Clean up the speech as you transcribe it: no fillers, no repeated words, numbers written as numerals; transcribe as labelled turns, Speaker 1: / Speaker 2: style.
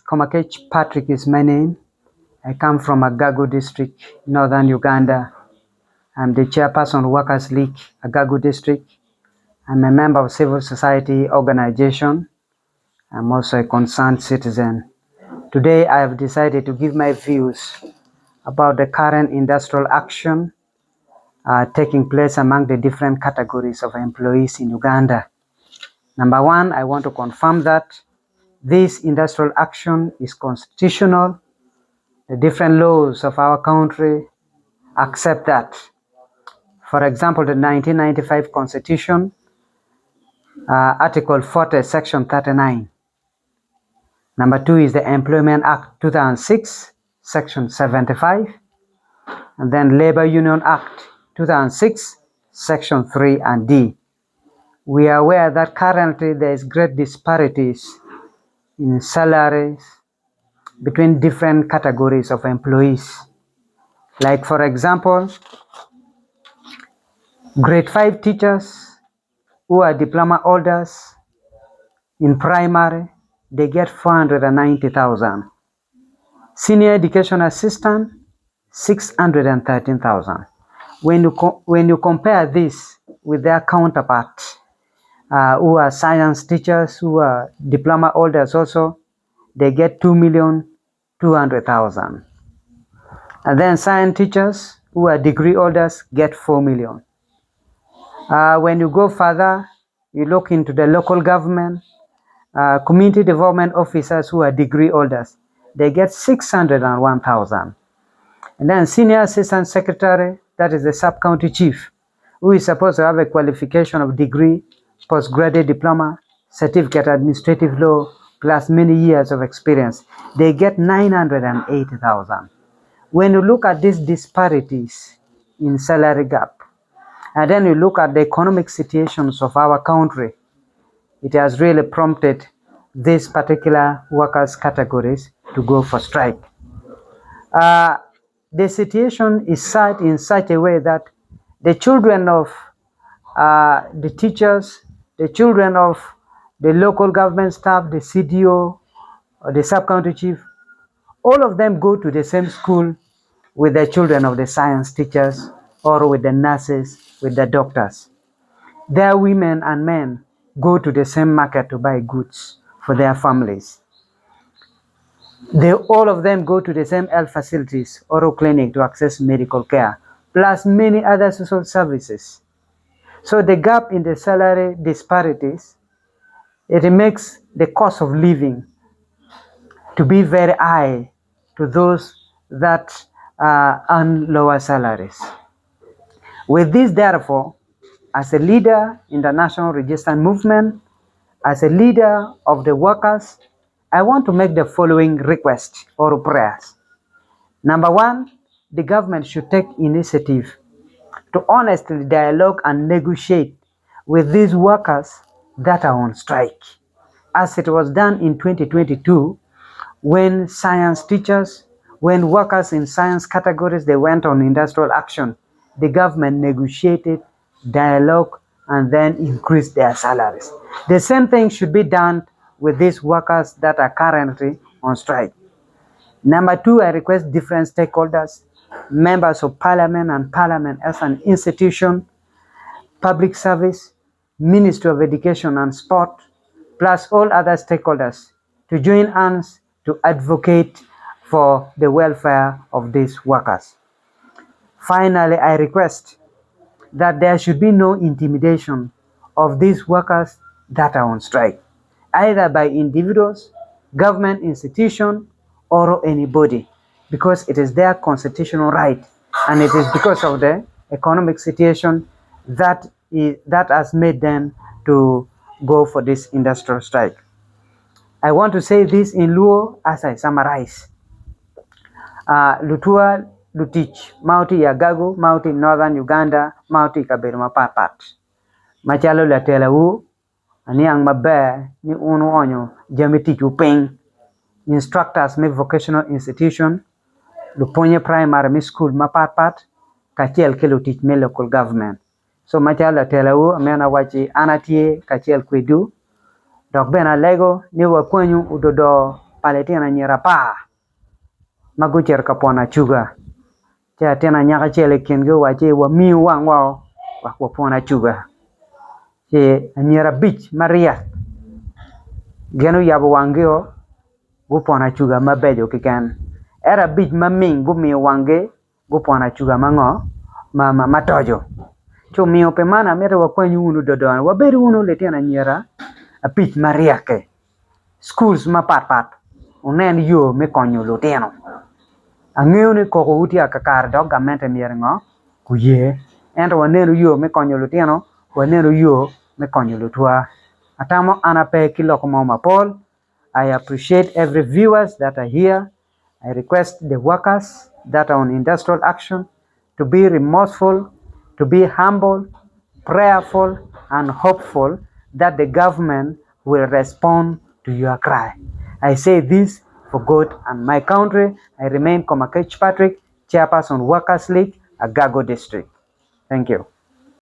Speaker 1: Komakech Patrick is my name. I come from Agago district, northern Uganda. I'm the chairperson of Workers League, Agago district. I'm a member of civil society organization. I'm also a concerned citizen. Today, I have decided to give my views about the current industrial action taking place among the different categories of employees in Uganda. Number one, I want to confirm that this industrial action is constitutional. The different laws of our country accept that. For example, the 1995 Constitution, Article 40, Section 39. Number two is the Employment Act 2006, Section 75. And then Labor Union Act 2006, Section 3 and D. We are aware that currently there is great disparities in salaries between different categories of employees. Like for example, grade 5 teachers who are diploma holders in primary, they get 490,000. Senior education assistant, 613,000. When you compare this with their counterparts, who are science teachers, who are diploma holders also, they get 2,200,000. And then science teachers who are degree holders get 4 million. When you go further, you look into the local government, community development officers who are degree holders, they get 601,000. And then senior assistant secretary, that is the sub-county chief, who is supposed to have a qualification of degree, postgraduate diploma, certificate administrative law, plus many years of experience, they get 980,000. When you look at these disparities in salary gap, and then you look at the economic situations of our country, it has really prompted these particular workers categories to go for strike. The situation is set in such a way that the children of the teachers, the children of the local government staff, the CDO, or the sub-county chief, all of them go to the same school with the children of the science teachers or with the nurses, with the doctors. Their women and men go to the same market to buy goods for their families. All of them go to the same health facilities or clinic to access medical care, plus many other social services. So the gap in the salary disparities, it makes the cost of living to be very high to those that earn lower salaries. With this, therefore, as a leader in the National Resistance Movement, as a leader of the workers, I want to make the following request or prayers. Number one, the government should take initiative to honestly dialogue and negotiate with these workers that are on strike, as it was done in 2022 when science teachers, when workers in science categories, they went on industrial action. The government negotiated, dialogue, and then increased their salaries. The same thing should be done with these workers that are currently on strike. Number two, I request different stakeholders, members of parliament and parliament as an institution, public service, Ministry of Education and Sport, plus all other stakeholders to join hands to advocate for the welfare of these workers. Finally, I request that there should be no intimidation of these workers that are on strike, either by individuals, government institution, or anybody, because it is their constitutional right, and it is because of the economic situation that has made them to go for this industrial strike. I want to say this in Luo as I summarize. Lutua, Lutich, Mauti Yagago, Mauti Northern Uganda, Mauti Kabirma Papat. Machalo la Telawu, Aniang Mabe, Ni Unu Onyo, Jamiti Juping, instructors me vocational institution, Luponye Primary School Mapapat, Kachiel Kelo teach me local government. So Machalo la Telawu, Amena Wachi Anatie, Kachiel Kwidu, Dok Bena Lego, Niwa Kwenyu Udodo pale tena nyera pa magucher kapona chuga cha tena nyaka chele kengo wache wa mi wang wao wa pona chuga che nyera bich maria genu yabu wangeo gu pona chuga mabejo kikan era bich maming gu mi wange gu pona chuga mango matojo cho mio pe mana mere wa kwanyu unu dodon wa beru unu le tena nyera a bich maria ke schools ma pat unen yo me konyo luteno ang'eyo ni koko uti akakar document mier ngo kuye ento waneno yo me konyo luteno waneno yo me konyo lutwa atamo anape kiloko mama Paul. I appreciate every viewers that are here. I request the workers that are on industrial action to be remorseful, to be humble, prayerful, and hopeful that the government will respond to your cry. I say this for God and my country. I remain Komakech Patrick, Chairperson Workers League, Agago District. Thank you.